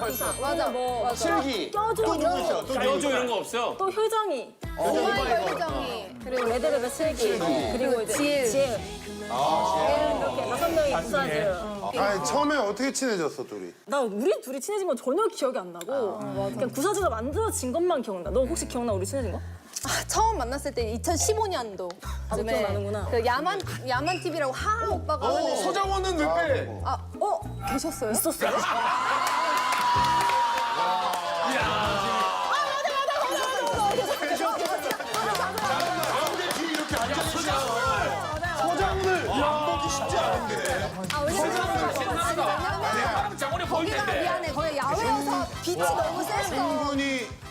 벌써. 맞아. 뭐 슬기. 껴줘 또 누구 있어? 또 누구 껴줘 이런 거 없어? 또 효정이 효정이. 그리고 레드벨벳 슬기 그리고 이제 지혜 이렇게 5명이 부사들. 아니 처음에 어떻게 친해졌어 둘이? 나 우리 둘이 친해진 건 전혀 기억이 안 나고 그냥 구사주가 만들어진 것만 기억나. 너 혹시 기억나 우리 친해진 거? 처음 만났을 때 2015년도. 기억나는구나. 그 야만 TV라고 하하 오빠가 하는. 서장훈은 왜 빼? 계셨어요? 있었어요? 가운데 뒤에 이렇게 앉아계시는 서장훈을 안 보기 쉽지 않은데. 왜냐면 장훈이 보일 거기가 텐데. 미안해. 거기 야외여서 빛이 너무 셌어.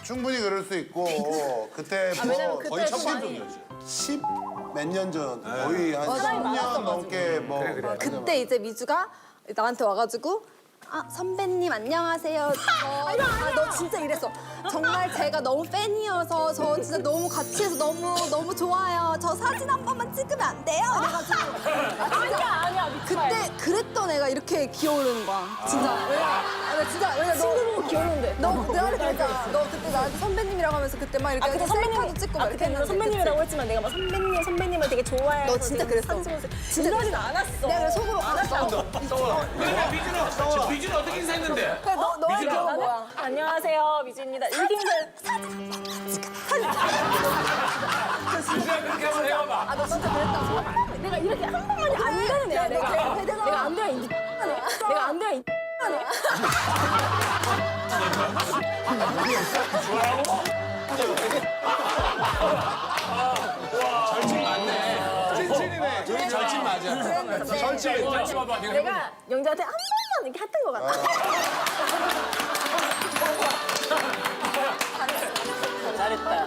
충분히 그럴 수 있고 그때 왜냐면 뭐 그때 좀 많이 10 몇 년 전 거의 한 10년 넘게 뭐 그때 이제 미주가 나한테 와가지고 선배님 안녕하세요. 너 진짜 이랬어. 정말 제가 너무 팬이어서 저 진짜 너무 같이 해서 너무 좋아요. 저 사진 한 번만 찍으면 안 돼요? 이래가지고 아니야 그때 그랬던 애가 이렇게 기어오르는 거야. 진짜. 왜냐 친구 보고 기억는데. 너 나한테 그랬잖아. 너 그때 나한테 선배님이라고 하면서 그때 막 이렇게 그때 셀카도 찍고 막 이렇게 그때 했는데. 선배님이라고 했지만 내가 막 선배님을 되게 좋아해. 너 진짜 그랬어. 진짜 그러진 않았어. 내가 그래서 속으로 알았어. 그러면 미주는 어떻게 인사했는데? 너의 미주가 기억은 뭐야? 안녕하세요 미주입니다. 이렇게 인사 미주야 그렇게 한번 해봐봐. 너 진짜 그랬다. 내가 이렇게 한 번만이 안 되는 애야 내가 안 돼야 이 내가 안 돼야 이 절친 맞네. 찐친이네. 둘이 절친 맞아. 절친. 같이 봐봐. 내가 영자한테 한 번만 이렇게 했던 것 같아. 잘했다.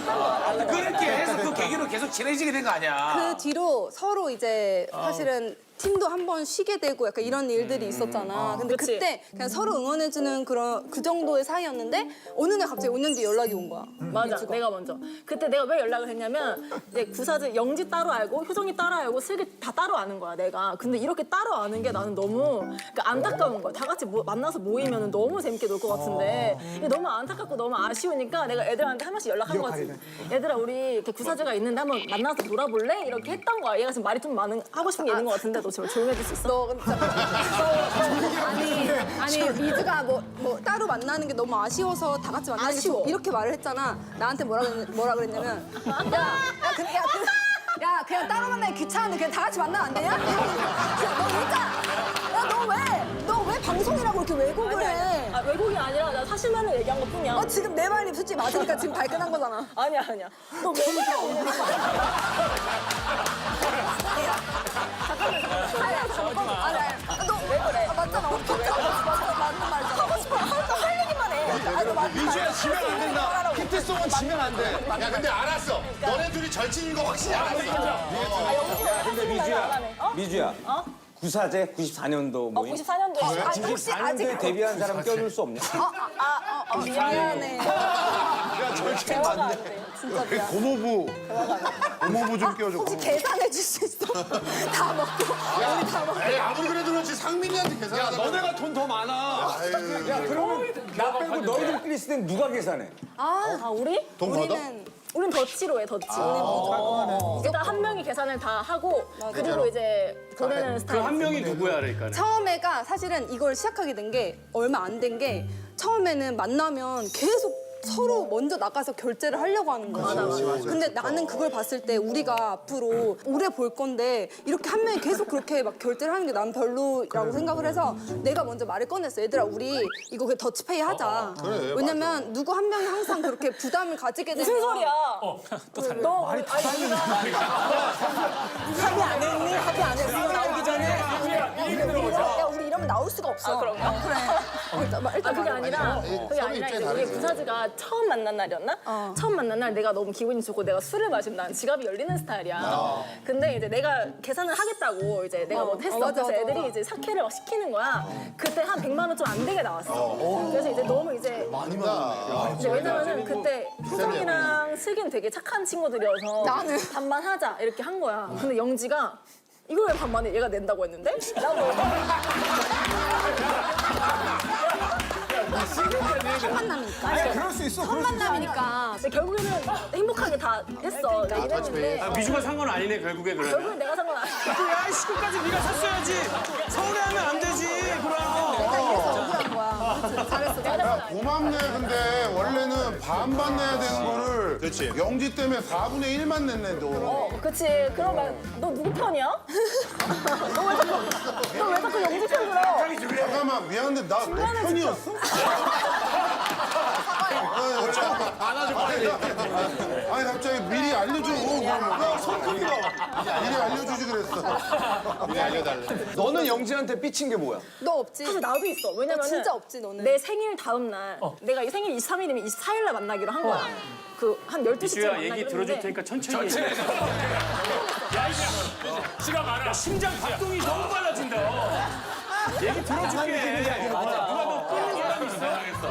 그렇게 해서 그 계기로 계속 친해지게 된 거 아니야? 그 뒤로 서로 이제 사실은 팀도 한 번 쉬게 되고 약간 이런 일들이 있었잖아. 근데 그치. 그때 그냥 서로 응원해주는 그런 그 정도의 사이였는데 어느 날 갑자기 5년 뒤에 연락이 온 거야. 맞아, 내가 먼저. 그때 내가 왜 연락을 했냐면 이제 구사들 영지 따로 알고 효정이 따로 알고 슬기 다 따로 아는 거야, 내가. 근데 이렇게 따로 아는 게 나는 너무 그러니까 안타까운 거야. 다 같이 만나서 모이면 너무 재밌게 놀 것 같은데 이게 너무 안타깝고 너무 아쉬우니까 내가 애들한테 한 번씩 연락한 거지. 얘들아, 우리 이렇게 구사주가 있는데 한번 만나서 놀아볼래? 이렇게 했던 거야. 얘가 지금 말이 좀 많은 하고 싶은 게 있는 것 같은데 너 지금 조용해질 수 있어? 너 진짜 아니 미주가 뭐 따로 만나는 게 너무 아쉬워서 다 같이 만나는 게 아쉬워. 이렇게 말을 했잖아. 나한테 뭐라 그랬냐면 야 그냥 따로 만나기 귀찮은데 그냥 다 같이 만나면 안 되냐? 너 왜 방송이라고 이렇게 왜곡을 해? 왜곡이 아니라 나 사실만을 얘기한 것 뿐이야. 지금 내 말이 솔직히 맞으니까 지금 발끈한 거잖아. 아니야. 너 왜 그래? 너왜 그래? 맞잖아. 맞는 말이잖아. 하고 싶어. 할 얘기만 해. 민주야 지면 안 된다. 히트송은 지면 안 돼. 야 근데 알았어. 너네 둘이 절친인 거 확실히 알았어. 근데 미주야. 구사제 94년도 모임. 94년도에. 94년도에 데뷔한 사람 껴줄 수 없냐? 미안해. 야 절친 맞네. 고모부 좀 끼워줘. 혹시 계산해 줄 수 있어? 다 먹고. 에이 아무리 그래도 그렇지 상민이한테 계산하자. 너네가 돈 더 많아. 야, 그러면 나 빼고 너희들끼리 있을 땐 누가 계산해? 우리? 돈 받아? 우린 더치로 해, 더치. 일단 한 명이 계산을 다 하고 그리고 이제 보내는 스타일. 그 한 명이 누구야 그러니까. 처음에가 사실은 이걸 시작하게 된 게 얼마 안 된 게 처음에는 만나면 계속 서로 먼저 나가서 결제를 하려고 하는 거야. 근데 나는 그걸 봤을 때 우리가 앞으로 오래 볼 건데 이렇게 한 명이 계속 그렇게 막 결제를 하는 게 난 별로라고 생각을 해서 내가 먼저 말을 꺼냈어. 얘들아, 우리 이거 그냥 더치페이 하자. 왜냐면 누구 한 명이 항상 그렇게 부담을 가지게 되면 무슨 소리야? 너 말이 다 합의 안 했니? 합의 안 했어? 나오기 전에 야, 우리 이러면 나올 수가 없어. 그런가? 그래. 일단 그게 말해. 아니라 이제 우리 구사즈가 처음 만난 날이었나? 처음 만난 날 내가 너무 기분이 좋고 내가 술을 마시면 난 지갑이 열리는 스타일이야. 근데 이제 내가 계산을 하겠다고 이제 내가 뭐 했어. 맞아, 그래서 맞아, 애들이 맞아. 이제 사케를 막 시키는 거야. 그때 한 100만 원 좀 안 되게 나왔어. 그래서 이제 너무 이제 많이 받았네. 이제 왜냐면은 그때 효정이랑 슬기는 되게 착한 친구들이어서 나는. 반반 하자 이렇게 한 거야. 근데 영지가 이걸 왜 반반에 얘가 낸다고 했는데? 나뭐 만남이니까. 아니, 그럴 수 있어. 첫 그럴 수 있어. 만남이니까. 근데 결국에는 행복하게 다 했어. 내가 이랬는데 아, 미주가 산 건 아니네 결국에 그러면. 결국엔 내가 산 건 아니야. 야, 이 끝까지 네가 샀어야지. 서운해하면 안 되지. 그럼. 억울한 거야. 그치, 잘했어. 야, 고맙네. 근데 원래는 반반 내야 되는 거를 그렇지. 영지 때문에 4분의 1만 냈네, 너. 그치. 그러면 너 누구 편이야? 너 왜 자꾸 영지 편 들어? 잠깐만, 미안한데 나 너 편이었어? 아니 갑자기 미리 알려줘. 미리 알려주지 그랬어. 미리 알려달래. 너는 영지한테 삐친 게 뭐야? 너 없지? 사실 나도 있어. 왜냐면 진짜 없지, 너는. 내 생일 다음 날 내가 이 생일 23일이면 24일 날 만나기로 한 거야. 그 한 12시쯤 미주야 만나기로 얘기 들어줄 했는데 테니까 천천히. 시간 많아. 심장 박동이 너무 빨라진다. 얘기 들어줄게. 누가 너 끄는 사람 있어?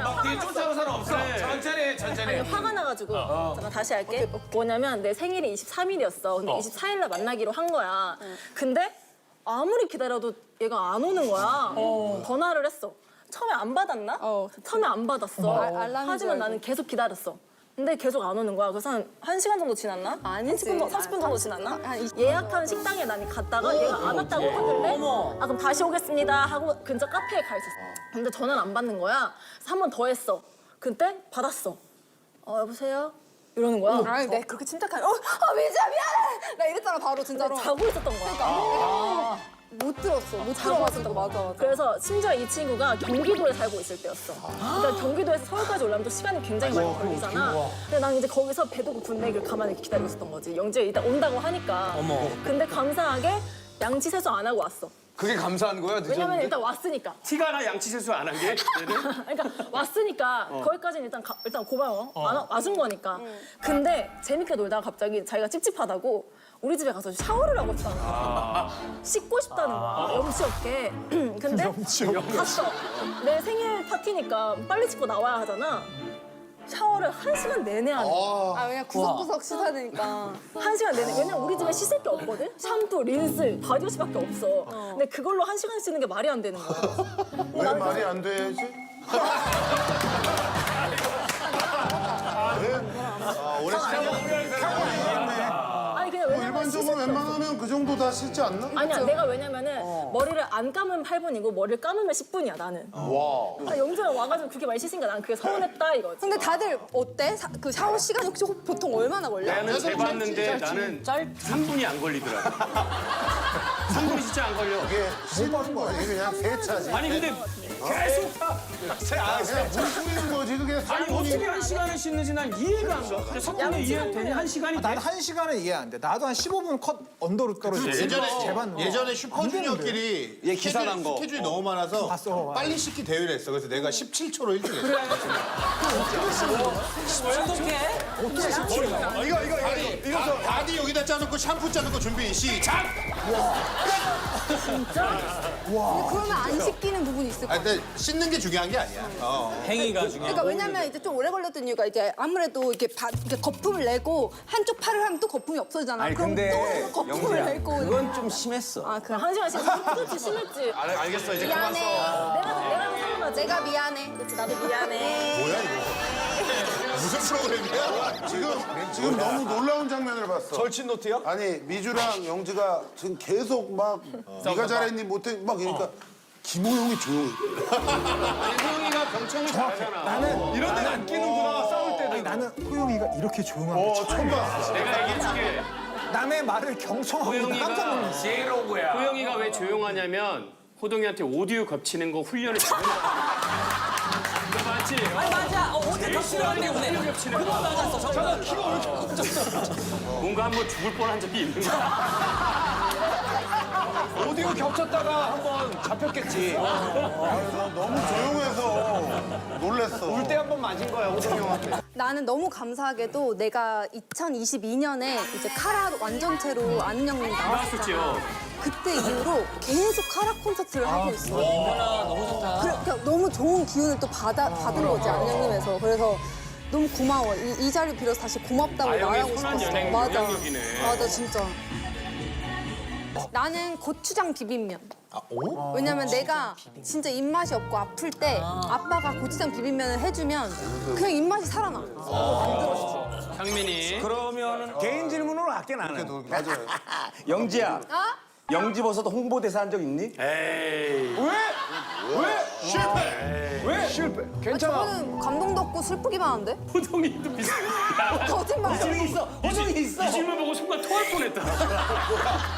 막 뒤에 쫓아오는 사람 없어. 천천히 해, 천천히 해. 화가 나가지고 잠깐 다시 할게. 뭐냐면 내 생일이 23일이었어. 근데 24일 날 만나기로 한 거야. 근데 아무리 기다려도 얘가 안 오는 거야. 전화를 했어. 처음에 안 받았나? 처음에 안 받았어. 알람인 줄 하지만 알고. 나는 계속 기다렸어. 근데 계속 안 오는 거야. 그래서 한 1시간 정도 지났나? 아니지. 30분, 30분 정도 지났나? 한 20. 예약한 식당에 나는 갔다가 얘가 안 왔다고 하길래 아 그럼 다시 오겠습니다 하고 근처 카페에 가 있었어. 근데 전화를 안 받는 거야. 그래서 한 번 더 했어. 그때 받았어. 여보세요? 이러는 거야. 아니, 내가 그렇게 침착하게. 미주야, 미안해! 나 이랬잖아, 바로 진짜로. 자고 있었던 거야. 못 들었어. 못 자고 들어봤어. 있었던 맞아, 거야. 맞아. 그래서 심지어 이 친구가 경기도에 살고 있을 때였어. 그러니까 경기도에서 서울까지 올라면 또 시간이 굉장히 많이 걸리잖아. 근데 난 이제 거기서 배도 고픈데 그 가만히 이렇게 기다리고 있었던 거지. 영지가 일단 온다고 하니까. 근데 감사하게 양치 세수 안 하고 왔어. 그게 감사한 거야? 왜냐면 늦었는데? 일단 왔으니까. 티가 나 양치 세수 안 한 게? 얘는? 그러니까 왔으니까 거기까지는 일단 고마워. 와준 거니까. 근데 재밌게 놀다가 갑자기 자기가 찝찝하다고 우리 집에 가서 샤워를 하고 싶다는 거야. 씻고 싶다는 거야. 염치 없게. 근데 갔어. 내 생일 파티니까 빨리 씻고 나와야 하잖아. 샤워를 1시간 내내 하는 거야. 아, 그냥 구석구석 씻어야 되니까. 1시간 내내. 왜냐면 우리 집에 씻을 게 없거든? 샴푸, 린스, 바디워시밖에 없어. 근데 그걸로 1시간 씻는 게 말이 안 되는 거야. 왜 말이 안 돼야지? 오래 아니 그냥 왜냐면 일반적으로 웬만하면 그 정도 다 씻지 않나? 아니야, 내가 왜냐면은 머리를 안 감으면 8분이고 머리를 감으면 10분이야, 나는. 와. 영주랑 와가지고 그렇게 많이 씻으니까 난 그게 서운했다 이거지. 근데 다들 어때? 그 샤워 시간이 혹시 보통 얼마나 걸려? 나는 재봤는데 나는 3분이 안 걸리더라고. 3분이 진짜 안 걸려. 이게 씻는 거지, 그냥 세차지. 아니 근데 계속 그냥 물 뿌리는 거지, 그게 아니, 어떻게 한 시간을 씻는지 난 이해가 안 가. 근데 석훈이 이해되니? 한 시간이 돼? 난 1시간은 이해 안 돼. 나도 한 15분 컷 언더로 떨어지지. 예전에 슈퍼주니어끼리 얘 기사 난 거. 스케줄이 너무 많아서 봤어. 빨리 씻기 대회를 했어. 그래서 내가 17초로 1등 했어. 이거 바디 여기다 짜놓고 샴푸 짜놓고 준비 시작! 그러면 안 씻기는 부분이 있을 거야. 근데 씻는 게 중요한 게 아니야. 행위가 중요해. 그러니까 왜냐면 이제 좀 오래 걸렸던 이유가 이제 아무래도 이렇게 거품을 내고 한쪽 팔을 하면 또 거품이 없어지잖아. 아니, 그럼 근데 또 거품을 영지야, 내고. 그건 좀 심했어. 아, 그래. 1시간 씻으면 그렇지, 심했지. 알겠어, 이제 그만 써. 미안해. 내가 서운하지. 내가 미안해. 그렇지, 나도 미안해. 뭐야, 이거? 무슨 프로그램이야? 지금 너무 놀라운 장면을 봤어. 절친 노트야? 아니 미주랑 영지가 지금 계속 막 네가 잘했니 못해 막 이러니까 김호영이 조용히. 아니 소영이가 경청을 잘하잖아. 이런 데는 안 끼는구나, 싸울 때도. 아니, 나는 호영이가 이렇게 조용한 거 처음 처음 봤어. 내가 얘기해줄게. 남의 말을 경청하고 있는데 깜짝 놀랐어. 호영이가 제로운 거야. 호영이가 왜 조용하냐면 호동이한테 오디오 겹치는 거 훈련을 잘해. 너 맞지? 아니, 맞아. 어제 겹치는 때문에. 겹치는 거. 맞았어. 정말. 뭔가 한번 죽을 뻔한 적이 있는 거야. 오디오 겹쳤다가 한번 잡혔겠지. 너무 조용해서 놀랬어. 울 때 한 번 맞은 거야, 호동이 형한테. 나는 너무 감사하게도 내가 2022년에 이제 카라 완전체로 아는 형님 나왔었잖아. 나왔었죠. 그때 이후로 계속 카라 콘서트를 하고 있어. 너무 좋다. 그러니까 너무 좋은 기운을 또 받은 거지, 아는 형님에서. 그래서 너무 고마워. 이 자리 빌어서 다시 고맙다고 아영의 말하고 선한 싶었어. 영향력이네. 맞아, 진짜. 나는 고추장 비빔면. 왜냐면 내가 진짜 입맛이 없고 아플 때 아빠가 고추장 비빔면을 해주면 그냥 입맛이 살아나. 상민이. 그러면은 개인 질문으로 할게 나는. 맞아요. 영지야, 아? 영지버섯 홍보대사 한 적 있니? 에이. 왜? 실패. 괜찮아. 저는 감동도 없고 슬프기만 한데? 호동이도 비슷해. 야, 거짓말. 호정이 있어. 호정이 있어. 이 질문 보고 순간 토할 뻔했다.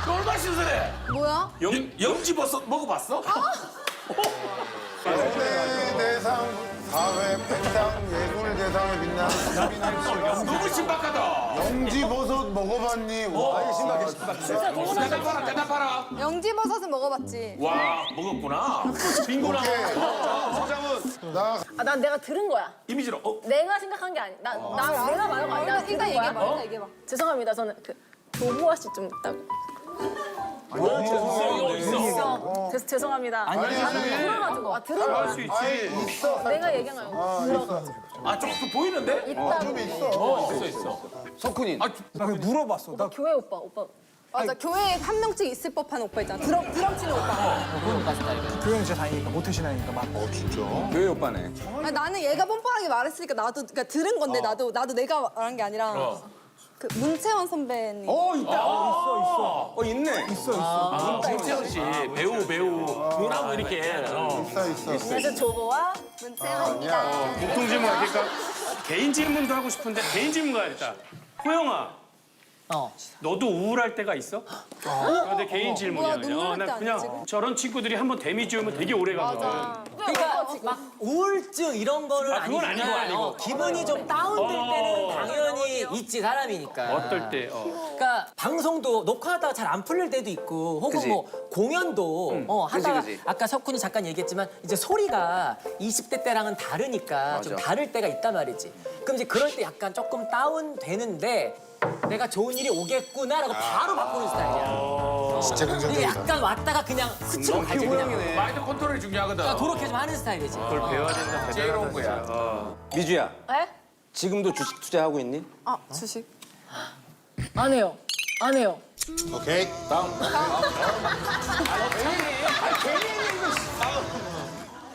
너 얼마나 신선해? 뭐야? 영지버섯 먹어봤어? 연예대상, 사회 팬상, 예술대상에 빛나는 너무 신박하다. 영지버섯 먹어봤니? 와, 신박해. 대답하라. 영지버섯은 먹어봤지. 와, 먹었구나. 빙고랑. 서장은 나 난 내가 들은 거야. 이미지로. 내가 생각한 게 아니. 내가 말한 거 아니야. 일단 얘기해봐. 일단 얘기해봐. 죄송합니다. 저는 그 교보아 씨 좀 있다고. 있어. 죄송합니다. 아니, 들어가지고. 들은 거야. 할 수 있지. 있어. 내가 얘기한 거 아니고 들어가지고. 아, 조금 보이는데? 있다고. 좀 있어. 있어. 석훈이. 나 그거 물어봤어. 나 교회 오빠. 맞아. 교회에 한 명씩 있을 법한 오빠 있잖아. 드럼 치는 오빠. 교회 진짜 다니니까 모태신 하니까 막. 교회 오빠네. 아니, 나는 얘가 뻔뻔하게 말했으니까 나도 그러니까 들은 건데 나도 내가 말한 게 아니라 그 문채원 선배님. 있다. 있어. 있네. 김채원 씨, 배우. 누나고 이렇게. 있어. 그래서 조보아 문채원입니다. 보통 질문 할까? 개인 질문도 하고 싶은데 개인 질문 가야겠다. 호영아. 너도 우울할 때가 있어? 근데 개인 질문이야. 뭐야, 눈물 나 날 때 그냥 아니지? 저런 친구들이 한번 데미지우면 되게 오래 가거든. 그러니까 막 우울증 이런 거는 아, 그건 아니지만 아니고. 기분이 좀 다운될 때는 당연히 있지 사람이니까. 어떨 때? 그러니까 방송도 녹화하다가 잘 안 풀릴 때도 있고 혹은 뭐 공연도 하다가 아까 석훈이 잠깐 얘기했지만 이제 소리가 20대 때랑은 다르니까 좀 다를 때가 있단 말이지. 그럼 이제 그럴 때 약간 조금 다운되는데 내가 좋은 일이 오겠구나라고 바로 바꾸는 스타일이야. 진짜 이게 긍정적이다. 약간 왔다가 그냥 스치고 가지 그냥. 마인드 컨트롤이 중요하거든. 그러니까 그렇게 좀 하는 스타일이지. 그걸 배워야 된다. 제로운 거야. 미주야, 에? 지금도 주식 투자하고 있니? 아 주식. 안 해요. 오케이. 다음.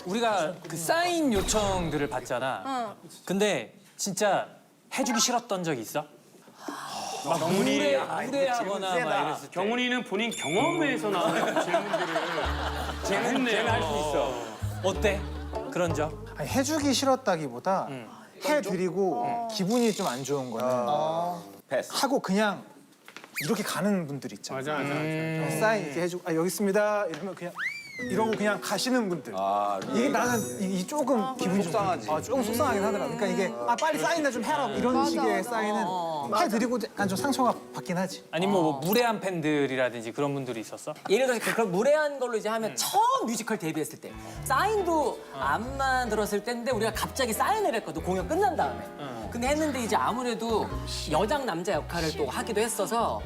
우리가 그 사인 요청들을 받잖아. 근데 진짜 해주기 싫었던 적이 있어? 막 무례하거나 막 이랬을 때. 경훈이는 본인 경험에서 나오는 그 질문들을 재밌네요. 할 수 있어. 어때? 그런 적? 아니, 해주기 싫었다기보다 해드리고 기분이 좀 안 좋은 거는 패스. 하고 그냥 이렇게 가는 분들 있잖아. 맞아. 사인 이렇게 해주고 여기 있습니다 이러면 그냥 이러고 그냥 가시는 분들. 이게 나는 이 조금 기분이 속상하지. 조금 속상하긴 하더라고. 그러니까 이게 빨리 사인이나 좀 해라 이런 식의 사인은 해드리고 약간 좀 상처가 받긴 하지. 아니면 뭐 무례한 팬들이라든지 그런 분들이 있었어? 예를 들어서 그런 무례한 걸로 이제 하면 처음 뮤지컬 데뷔했을 때 사인도 안만 들었을 때인데 우리가 갑자기 사인을 했거든 공연 끝난 다음에. 근데 했는데 이제 아무래도 여장 남자 역할을 또 하기도 했어서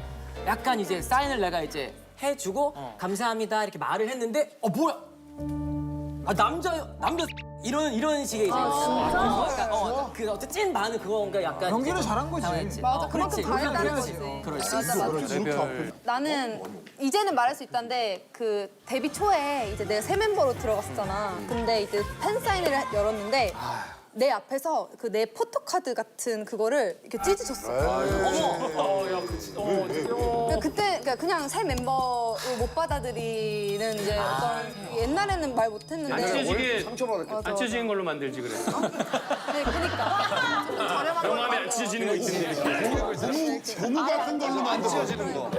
약간 이제 사인을 내가 이제 해주고 감사합니다 이렇게 말을 했는데 뭐야? 아 남자 이런 식의 이제 그러니까 그 어떤 찐 반응 그건가 약간 연기를 이제 잘한 거지. 당했지. 맞아. 그만큼 그렇지. 잘했다는 그렇지. 거지. 그럴 수 맞아, 있어. 맞아. 나는 이제는 말할 수 있다는데 그 데뷔 초에 이제 내가 새 멤버로 들어갔었잖아. 근데 이제 팬 사인회를 열었는데 내 앞에서 그 내 포토카드 같은 그거를 이렇게 찢으셨어. 그때 그냥 새 멤버로 못 받아들이는 이제 어떤 옛날에는 말 못했는데. 안 찢어지게 상처받았겠다. 안 찢어지는 걸로 만들지 그랬어. 네, 그러니까. 좀 저렴한 걸로 명함에 안 찢어지는 거 있던데. 고무 같은 걸로 만들어지는 거.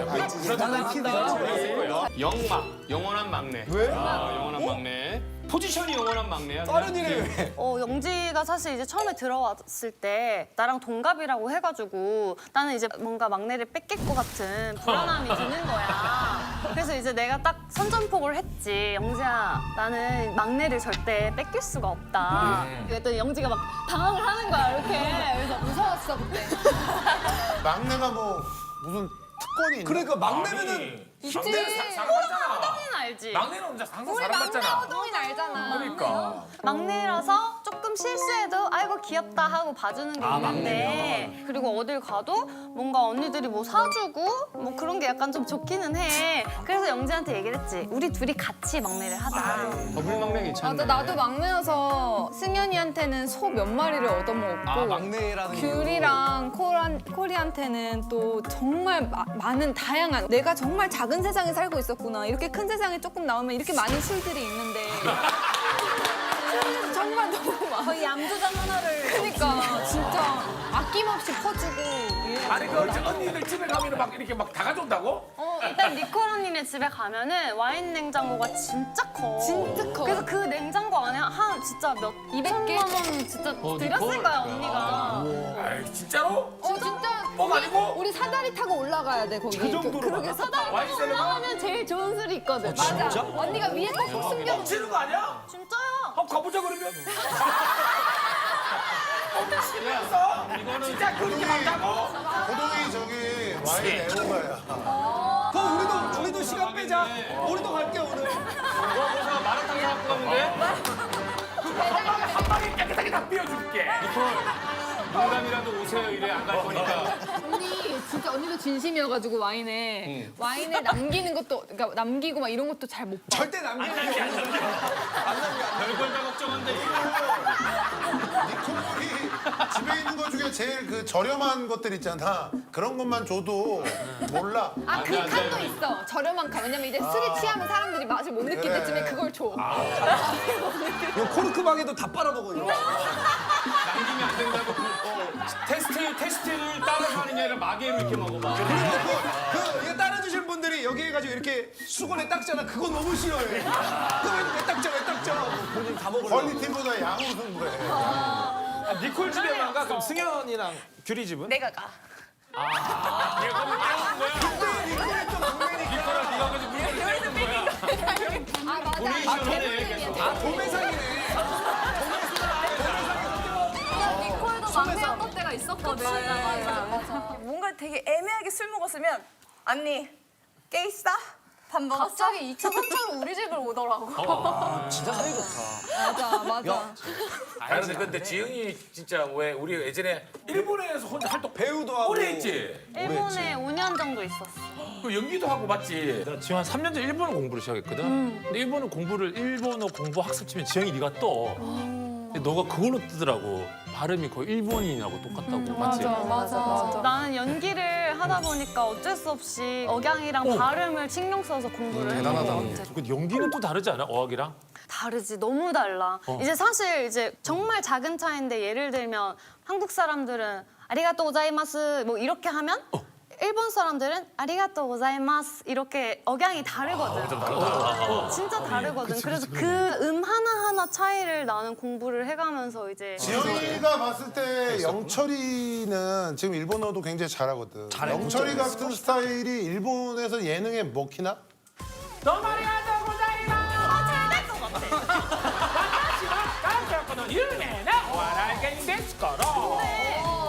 영막, 영원한 막내. 왜? 영원한 막내. 포지션이 영원한 막내야. 다른 일을 영지가 사실 이제 처음에 들어왔을 때 나랑 동갑이라고 해가지고 나는 이제 뭔가 막내를 뺏길 것 같은 불안함이 드는 거야. 그래서 이제 내가 딱 선전포고를 했지. 영지야, 나는 막내를 절대 뺏길 수가 없다. 그랬더니 영지가 막 당황을 하는 거야, 이렇게. 그래서 무서웠어, 그때. 막내가 뭐 무슨 특권이 있나? 그러니까 막내면은 있지. 사랑받잖아. 호동이는 알지? 막내는 혼자 항상 우리 막내 사랑받잖아. 호동이는 알잖아. 그러니까. 막내라서 조금 실수해도 아이고 귀엽다 하고 봐주는 게 있는데 그리고 어딜 가도 뭔가 언니들이 뭐 사주고 뭐 그런 게 약간 좀 좋기는 해. 그래서 영지한테 얘기를 했지. 우리 둘이 같이 막내를 하자. 더블막내 괜찮네. 맞아, 나도 막내여서 승현이한테는 소 몇 마리를 얻어먹었고 막내라는 귤이랑 코리한테는 또 정말 많은 다양한 내가 정말 작은 세상에 살고 있었구나. 이렇게 큰 세상에 조금 나오면 이렇게 많은 술들이 있는데 정말 너무 많아. 거의 양조장 하나를. 그러니까 진짜 아낌없이 퍼주고 아니 그 언니들 집에 가면 막 이렇게 막 다 가져온다고? 일단 니콜 언니네 집에 가면은 와인 냉장고가 진짜 커. 진짜 커. 그래서 그 냉장고 안에 한 진짜 몇 200만 원 진짜 들였을 거야 언니가. 아이 진짜로? 진짜 뻥 아니고? 우리 사다리 타고 올라가야 돼 거기. 그 정도로 그러게 사다리 와인 타고 셀러가? 올라가면 제일 좋은 술이 있거든. 맞아. 언니가 위에 꼭꼭 숨겨. 뻥치는 거 아니야? 진짜야. 한번 가보자 그러면. 뻥치면서 진짜 그렇게 많다고? 호동이 저기 와인 애호가야. 그럼 우리도 시간 빼자. 우리도 갈게 오늘. 그래서 마라탕 사갖고 가는데 한 방에 깨끗하게 다 삐어줄게. 농담이라도 오세요 이래 안 갈 거니까. 언니 진짜 언니도 진심이어가지고 와인을 남기는 것도 그러니까 남기고 막 이런 것도 잘 못 봐. 절대 남기는 게 없는 별걸 다 걱정한데 니콜이 집에 있는 것 중에 제일 그 저렴한 것들 있잖아. 그런 것만 줘도 몰라. 아 그 칸도 있어. 저렴한 칸. 왜냐면 이제 술이 취하면 사람들이 맛을 못 느낄 그래. 때쯤에 그걸 줘. 이거 코르크 방에도 다 빨아먹어 이거. 남기면 안 된다고 테스트를 따라서 하는 게 아니라 마개로 이렇게 먹어봐. 그 이거 따라주신 분들이 여기 해가지고 이렇게 수건에 닦잖아. 그거 너무 싫어해. 그거 왜 닦자 왜 닦자. 본인 다 먹으려고. 퀄리티보다 양으로 승부해. 니콜 집에만 가? 그럼 승현이랑 규리 집은? 내가 가. 내가 그러면 깨우는 거야? 니콜아 네가 가지고 물건을 깨우는 거야? 아 맞아. 본인이 시원하네 계속. 도매상이네. 니콜도 막내였던 때가 있었거든. 맞아. 뭔가 되게 애매하게 술 먹었으면 언니 깨 있어? 밥 먹었어? 갑자기 2차, 3차로 우리 집을 오더라고. 진짜 사이 좋다. 맞아. 아니 근데 지영이 진짜 왜 우리 예전에 일본에서 혼자 활동 배우도 하고. 오래 했지? 일본에 5년 정도 있었어. 그 연기도 하고 맞지? 나 지금 한 3년 전에 일본어 공부를 시작했거든. 근데 일본어 공부 학습 치면 지영이 네가 떠. 근데 너가 그걸로 뜨더라고. 발음이 거의 일본인하고 똑같다고. 맞지? 맞아. 나는 연기를 하다 보니까 어쩔 수 없이 억양이랑 발음을 신경 써서 공부를 했던 것 같아. 그 연기는 또 다르지 않아? 어학이랑? 다르지, 너무 달라. 이제 사실 이제 정말 작은 차이인데 예를 들면 한국 사람들은 아리가또 고자이마스 뭐 이렇게 하면 일본 사람들은 아리가또 고자이마스 이렇게 억양이 다르거든. 진짜 다르거든. 그래서 그 음 하나하나 차이를 나는 공부를 해가면서 이제 지영이가 봤을 때 영철이는 지금 일본어도 굉장히 잘하거든. 영철이 같은 스타일이 일본에서 예능에 먹히나? 너 말이야 고자이마 잘될 것 같아. 와타시와 유명한 오라이 데스까라.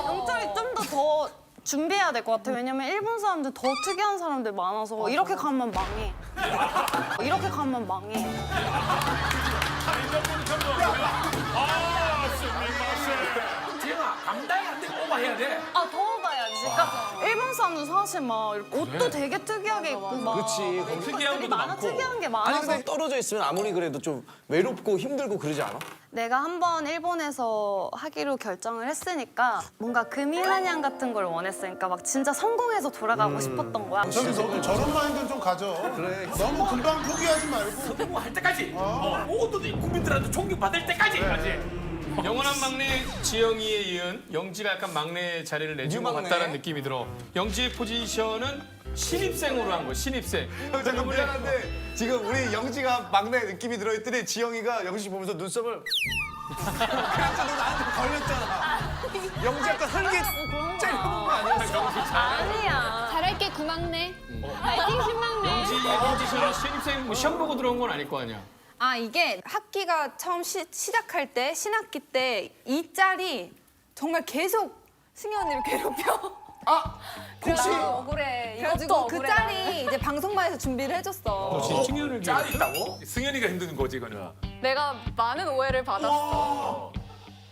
영철이 좀 더 준비해야 될 것 같아. 왜냐면 일본 사람들 더 특이한 사람들 많아서 이렇게 가면 망해. 이렇게 가면 망해. 지영아 감당이 안 되고 오버해야 돼. 아, 더 봐야지. 그러니까 일본 사람들 사실 막 이렇게 옷도 되게 특이하게 입고 막 그렇지. 특이한 되게 것도 많아, 많고. 특이한 게 아니 많아서 근데 떨어져 있으면 아무리 그래도 좀 외롭고 힘들고 그러지 않아? 내가 한번 일본에서 하기로 결정을 했으니까 뭔가 금이한양 같은 걸 원했으니까 막 진짜 성공해서 돌아가고 싶었던 거야. 영철이 너도 저런 마인드는 좀 가져. 그래. 너무 금방 포기하지 말고. 성공할 때까지 모든 국민들한테 존경받을 때까지. 영원한 막내 지영이에 이은 영지가 약간 막내 자리를 내준 것 유막내. 같다는 느낌이 들어. 영지의 포지션은 신입생으로 한 거, 신입생. 형 잠깐 미안한데 지금 우리 영지가 막내 느낌이 들어있더니 지영이가 영지 씨 보면서 눈썹을 그래서 너 나한테 걸렸잖아. 영지 약간 설계 째려본 거 아니었어? 아니야. 잘할게 구막내. 파이팅 신막내. 영지의 포지션은 신입생 뭐 시험 보고 들어온 건 아닐 거 아니야. 아 이게 학기가 처음 시작할 때 신학기 때 이 짤이 정말 계속 승희 언니를 괴롭혀. 혹시 억울해. 그래가지고 그 짤이 이제 방송반에서 준비를 해줬어. 짤이 있다고? 승현이가 힘든 거지, 이거는. 내가 많은 오해를 받았어.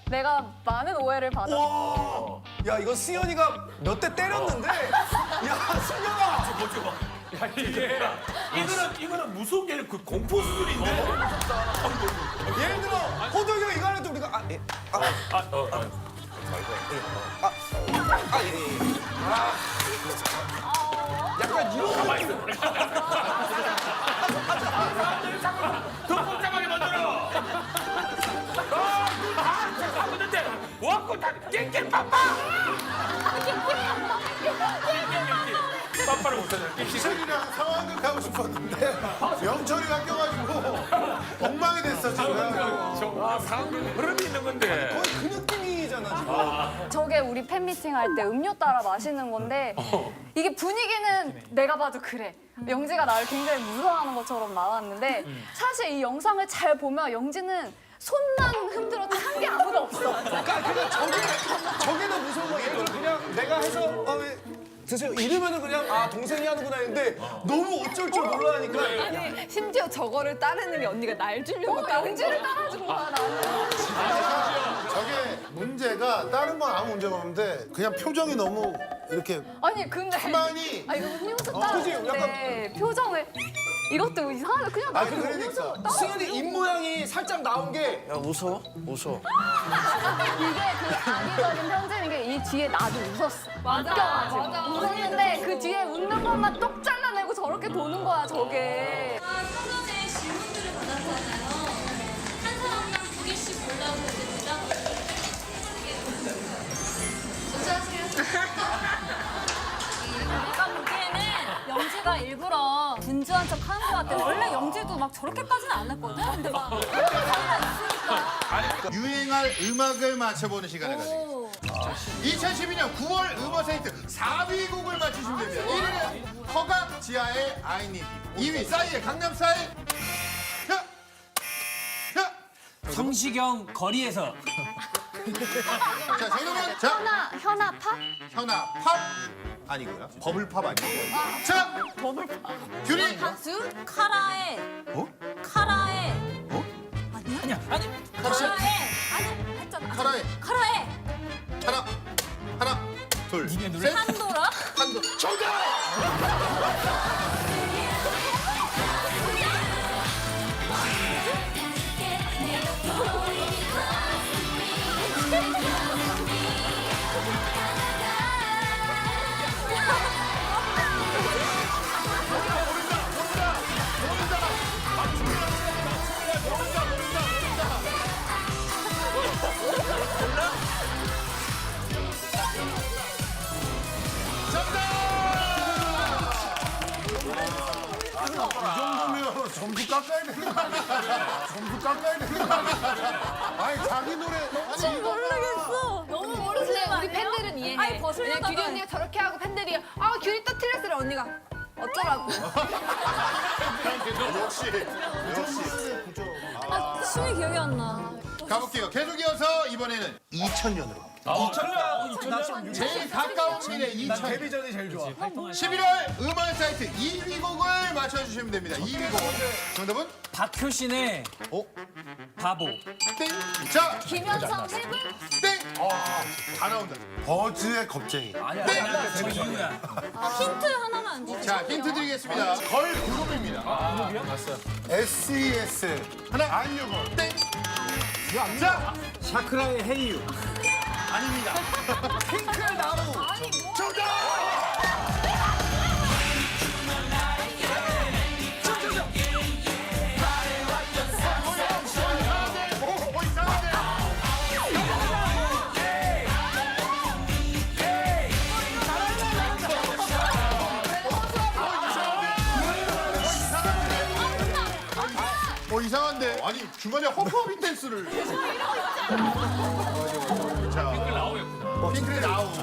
내가 많은 오해를 받았어. 와, 야 이거 수연이가 몇 대 때렸는데, 야 수연아. 야 이게 이거는 무슨 그 공포 수준인데. 예를 들어 호동이 형 이거 하는 또 우리가 약간 이런 가만히 있어. 더 복잡하게 만들어. 다 하는데 와꾸 다 깽깽 빠빠. 빠빠를 못하잖아. 희철이랑 상황극 하고 싶었는데 영철이가 껴가지고 엉망이 됐어 지금. 와 상황극 흐름이 있는 건데. 거의 그 느낌이잖아 지금. 저게 우리 팬미팅 할 때 음료 따라 마시는 건데 이게 분위기는 내가 봐도 그래. 영지가 나를 굉장히 무서워하는 것처럼 나왔는데 사실 이 영상을 잘 보면 영지는 손만 흔들어도 한 게 아무도 없어. 그러니까 저게 더 무서운 거. 예를 들어 그냥 내가 해서 왜 드세요 이러면은 그냥 동생이 하는구나 했는데 너무 어쩔 줄 몰라 하니까. 아니 심지어 저거를 따르는 게 언니가 날 주려고 영지를 따라준 거야 나는. 저게 문제가 다른 건 아무 문제가 없는데 그냥 표정이 너무 이렇게 아니 근데 가만히. 아니 이거 음료수 그지? 따르는데 표정을 이것도 이상하다. 그냥 아, 나는 그러니까. 수연이 입 모양이 살짝 나온 게. 야 웃어? 웃어. 이게 그 악의적인 편지인 게 이 뒤에 나도 웃었어. 웃겨가지고. 웃었는데 그 뒤에 웃는 것만 똑 잘라내고 저렇게 도는 거야 저게. 사전에 질문들을 받았잖아요. 한 사람당 2개씩 골라도 됩니다. 내가 보기에는 영지가 일부러 분주한 척 하는 것 같아. 원래 영지도 막 저렇게까지는 안 했거든. 근데 막 그런 사이가 있으니까. 유행할 음악을 맞춰보는 시간을 가지겠습니다. 2012년 9월 음원 차트 4위 곡을 맞추시면 됩니다. 1위는 허각 지하의 I Need You. 2위 싸이의 강남스타일. 성시경 거리에서. 자 정답은 자 현아팝? 현아 팝 아니고요. 버블팝 아니고요. 자 버블팝. 균이 가수 카라의. 카라의. 아니야 아니. 카라의. 아니 했잖아. 카라의 카라의. 하나 둘 셋. 한도라? 한도 정답. 이 정도면 점수 깎아야 되는 거 아니야? 점수 깎아야 되는 거 아니야? 아니 자기 노래 아니 모르겠어. 너무 모르시네. 우리 팬들은 이해해. 아니 거슬려다가. 규리 언니가 저렇게 하고 팬들이 규리 또 틀렸으래 언니가 어쩌라고. 역시 춤이 기억이 안 나. 가볼게요. 계속 이어서 이번에는 2000년으로 갑니다. 2000년? 제일 가까운 미래 2000년. 데뷔 전이 제일 좋아. 11월 음원 사이트 2위 곡을 맞춰주시면 됩니다. 2위 곡. 정답은? 박효신의 바보. 땡. 자, 김현성 세븐? 땡. 다 나온다. 버즈의 겁쟁이. 저 이유야. 힌트 하나만 안 주세요. 자, 힌트 드리겠습니다. 걸 그룹입니다. SES 하나. 안유걸. 땡. 자, 샤크라의 헤이유. 아닙니다. 핑클 나무. 정답! 이상한데? 아니 중간에 허프허비 댄스를. 자, 핑클이 나오고.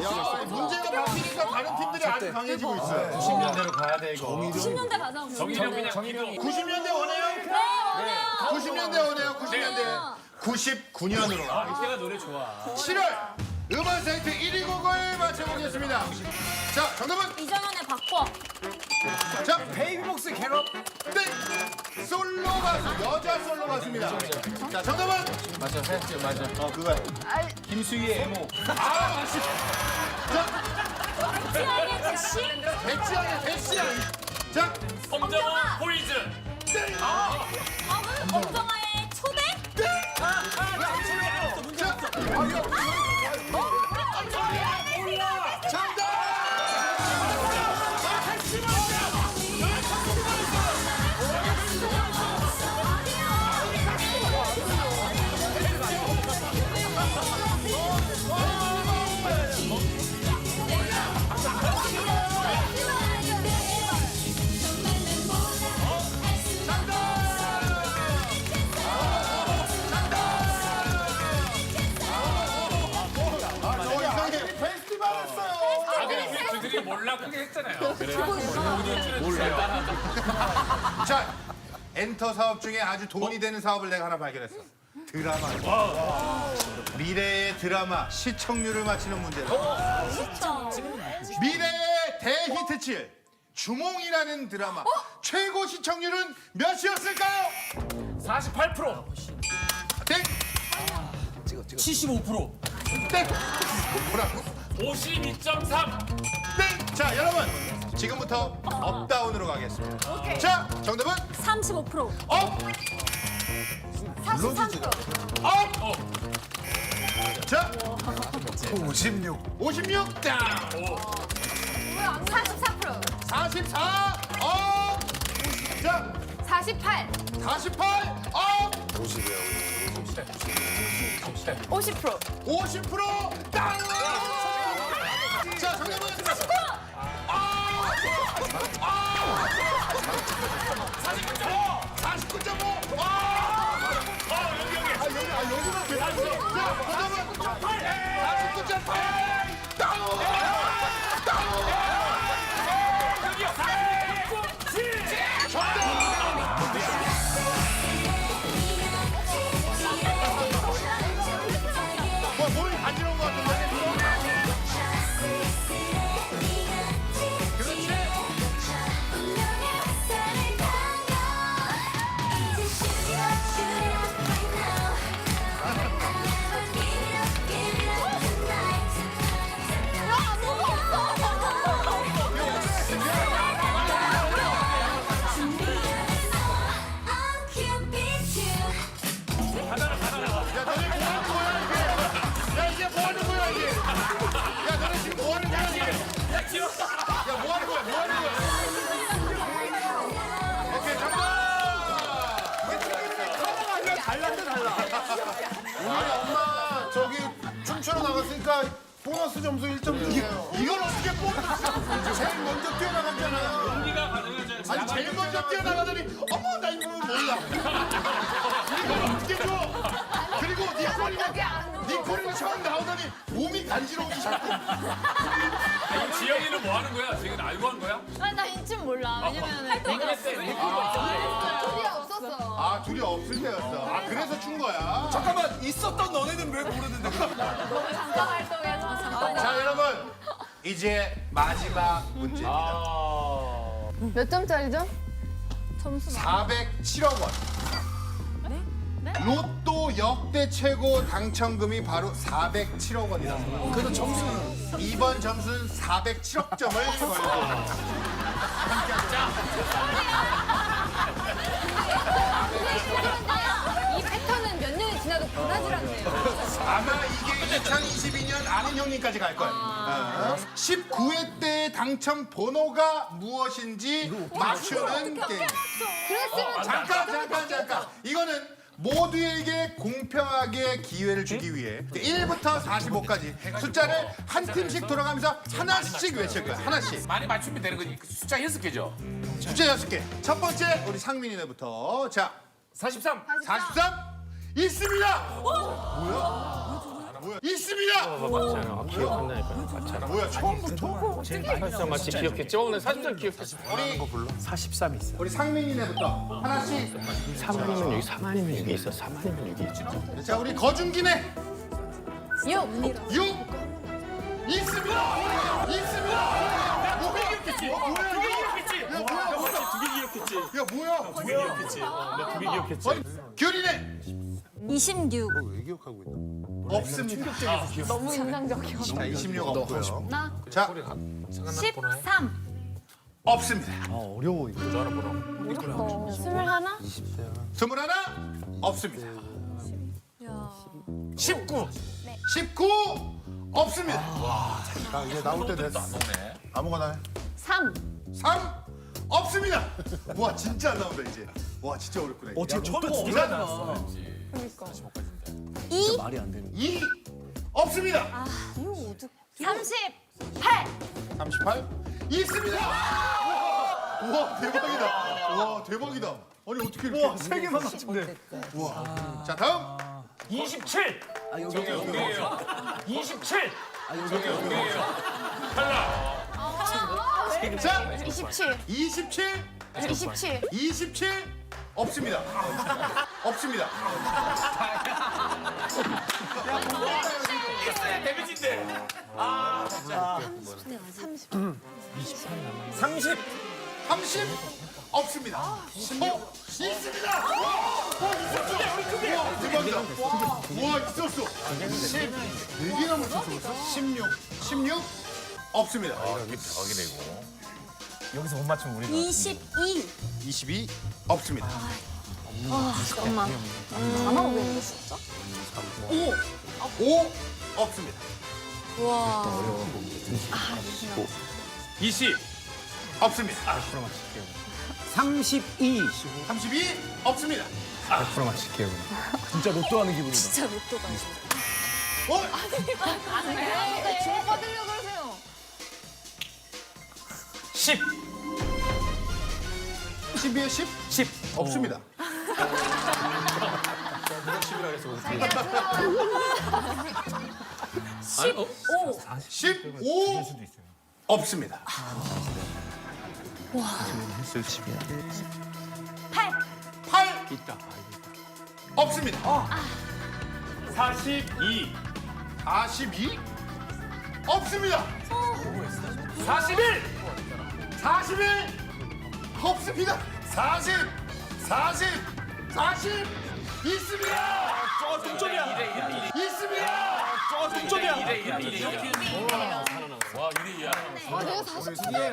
야, 문제가 바뀌니까 다른 팀들이 아주 강해지고 있어요. 90년대로 가야 돼 이거. 90년대 가자. 정희령 그냥 90년대 원해요? 네. 90년대 원해요. 90년대. 99년으로. 이때가 노래 좋아. 7월 음원 사이트 1위 곡을 맞춰보겠습니다. 자, 정답은 이정현의 바꿔. 자, 베이비복스 캐럿. 땡! 솔로 가수, 여자 솔로 가수입니다. 자, 정답은 맞아, 맞아. 그거야. 김수희의 에모. 아, 맞지. 자, 백지영의 대시. 백지영의 대시야. 자, 엄정화 보이즈. 땡! 엄정화의 초대. 정답! 페스티벌 했어요. 저들이 몰라 크게 했잖아요. 자, 엔터 사업 중에 아주 돈이 되는 사업을 내가 하나 발견했어. 드라마. 미래의 드라마 시청률을 맞히는 문제다. 미래의 대히트칠 주몽이라는 드라마 최고 시청률은 몇이었을까요? 48%. 땡! 75%. 땡! 뭐라고? 52.3. 땡! 자, 여러분 지금부터 업다운으로 가겠습니다. 자, 정답은 35%. 업! 43%. 업! 자, 56. 56 다운. 44%. 44 업! 자, 48. 48 업! 50%. 50% 다운! 자, 정답은 49! 아! 49.5! 여기만 계속. 자, 정답은 49.8! 다운! 다운! 뭘 가지러 온 것 같은데? 그렇지. 야, 이게 뭐 하는 거야, 이게? 야, 너네 지금 뭐 하는 거야, 이게? 야, 뭐 하는 거야, 뭐 하는 거야? 오케이, 우리 엄마 저기 춤추러 나갔으니까 보너스 점수 1점 주세요. 이걸 어떻게 뽑았어? 제일 먼저 뛰어나갔잖아요. 용기가 가능하지. 아니, 제일 먼저 뛰어나가더니, 어머, 나 이 부분 몰라. 이걸 어떻게 줘? 그리고 니콜이가 처음 나오더니 몸이 간지러우기 시작해. 아니, 지영이는 뭐 하는 거야? 지금 알고 한 거야? 아니, 나 인진 몰라. 왜냐면 내가 둘이 없었어. 아, 둘이 없을 때였어. 아, 그래서 춘 거야. 잠깐만 있었던 너네는 왜 모르는데? 장가 활동해서 잠깐. 자, 여러분. 이제 마지막 문제입니다. 몇 점짜리죠? 점수 407억 원. 네? 로또 역대 최고 당첨금이 바로 407억 원이라서. 그래도 점수는 이번 점수는 407억 점을 걸고. 이 패턴은 몇 년이 지나도 변하지 않네요. 아마 이게 2022년 아는 형님까지 갈 거야. 19회 때의 당첨 번호가 무엇인지 맞추는 게임. 그랬으면 잠깐. 이거는 모두에게 공평하게 기회를 주기 위해 1부터 45까지 숫자를 한 팀씩 돌아가면서 하나씩 외칠 거야. 하나씩. 많이 맞추면 되는 거니. 숫자 6개죠. 숫자 6개. 첫 번째 우리 상민이네부터. 자, 43. 43 있습니다. 뭐야? 있습니다. 맞잖아. 기억한다니까. 맞잖아. 뭐야? 처음부터? 43 맞지? 기억했지? 오늘 43 기억했어. 우리 상민이네부터 하나씩. 3아니면 여기, 3아니면 여기 있어. 3아니면 여기 있지. 자, 우리 거중기네. 6. 6 있습니다. 있습니다. 두개 기억했지. 두개 기억했지. 야, 뭐야? 두개 기억했지. 야, 뭐야? 두개 기억했지. 두개 기억했지. 규리네 26. 왜 기억하고 있나? 없습니다. 너무 인상적이야. 자, 26 없고요. 나 자, 13. 없습니다. 어려워 이거. 21 없습니다. 19. 19 없습니다. 자 이제 나올 때 됐어. 아무거나 해. 3. 3 없습니다. 와, 진짜 안 나온다 이제. 와, 진짜 어렵구나. 어떻게 처음에 두개 나왔어? 2. 2 없습니다. 38. 38 있습니다. 와, 대박이다. 와, 대박이다. 아니 어떻게 이렇게? 와, 3개만 맞췄네. 와. 자, 다음 27. 저게 어디예요? 27. 저게 어디예요? 탈락. 자, 27. 27 27. 27 없습니다. 없습니다. 있어야 데미지인데. 30. 30 없습니다. 16 있습니다. 와, 대박이다. 와, 있었어. 4개나 맞췄어. 16 없습니다. 여기서 못 맞추면 우리가 22. 22 없습니다. 잠깐만. 하나 오겠는데 진짜? 5 없습니다. 와. 20. 없습니다. 32. 32 없습니다. 100% 맞힐게요. 진짜 로또 하는 기분이다. 진짜 로또가. 어? 왜 주먹 받으려고 그러세요? 10. 12에 10? 10. 없습니다. 아니, 어? 15 없습니다. 8. 8 없습니다. 42. 42 없습니다. 41. 41 없습니다. 40 있습니다. 동점이야. 있습니다. 동점이야. 2대2야. 와, 2대2야. 내가 42개.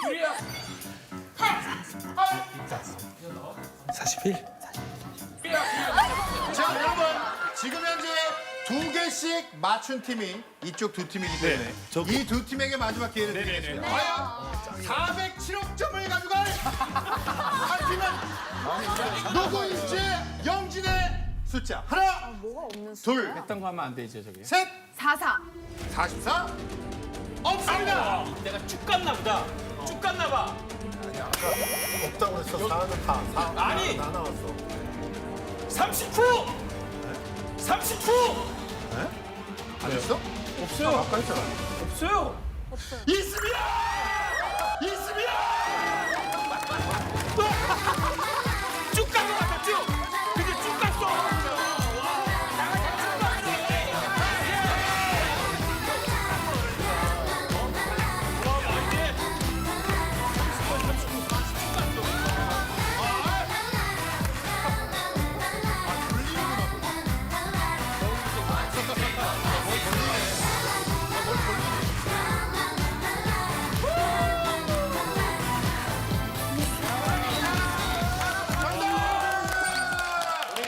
둘이야. 41. 자, 여러분, 지금 현재 2개씩 맞춘 팀이 이쪽 두 팀이기 때문에 이 두 팀에게 마지막 기회를 드리겠습니다. 과연 407억 점을 가져갈 한 팀은 누구인지 영진의 숫자 하나, 둘, 했던 거 하면 안 되지 저기. 셋, 44. 44 없습니다. 내가 쭉 갔나 보다. 쭉 갔나 봐. 없다고 그랬어. 4는 다. 4, 아니. 다 나왔어. 39. 39. 안 했어? 없어요. 아까 했잖아. 없어요. 있습니다. 있습니다. 쭉 간 거 같아, 쭉. 근데 쭉 갔어.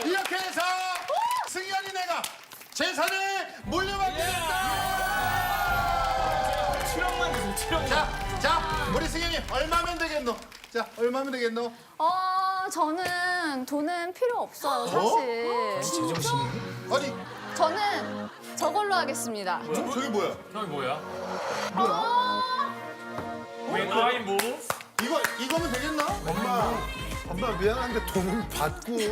이렇게 해서 승현이 내가 재산을 물려받게 됐다. 7억만 주세요, 7억만. 자, 우리 승현이 얼마면 되겠노? 자, 얼마면 되겠노? 저는 돈은 필요 없어요, 사실. 아니, 저는 저걸로 하겠습니다. 저게 뭐야? 저기 뭐야? When I move. 이거면 되겠나? 엄마 미안한데 돈은 받고. 엄마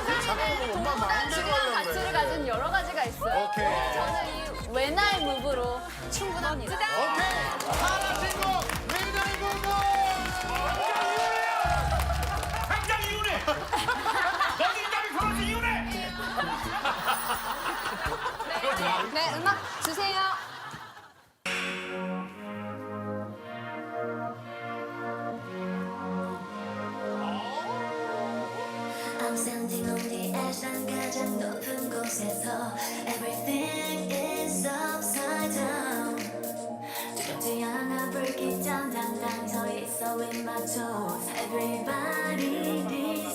왜 자꾸 엄마 마음대로 중요한 하려고 가치를 그래. 가진 여러 가지가 있어요. 오케이. 저는 이 When I Move로 충분합니다. 오케이. 사라진 거 매달 보고. 당장 이혼해! 너희들이 딸이 결혼해서 이혼해! Standing on the edge 난 가장 높은 곳에서 Everything is upside down 두렵지 않아 불빛 당당히 서 있어 in my toes Everybody needs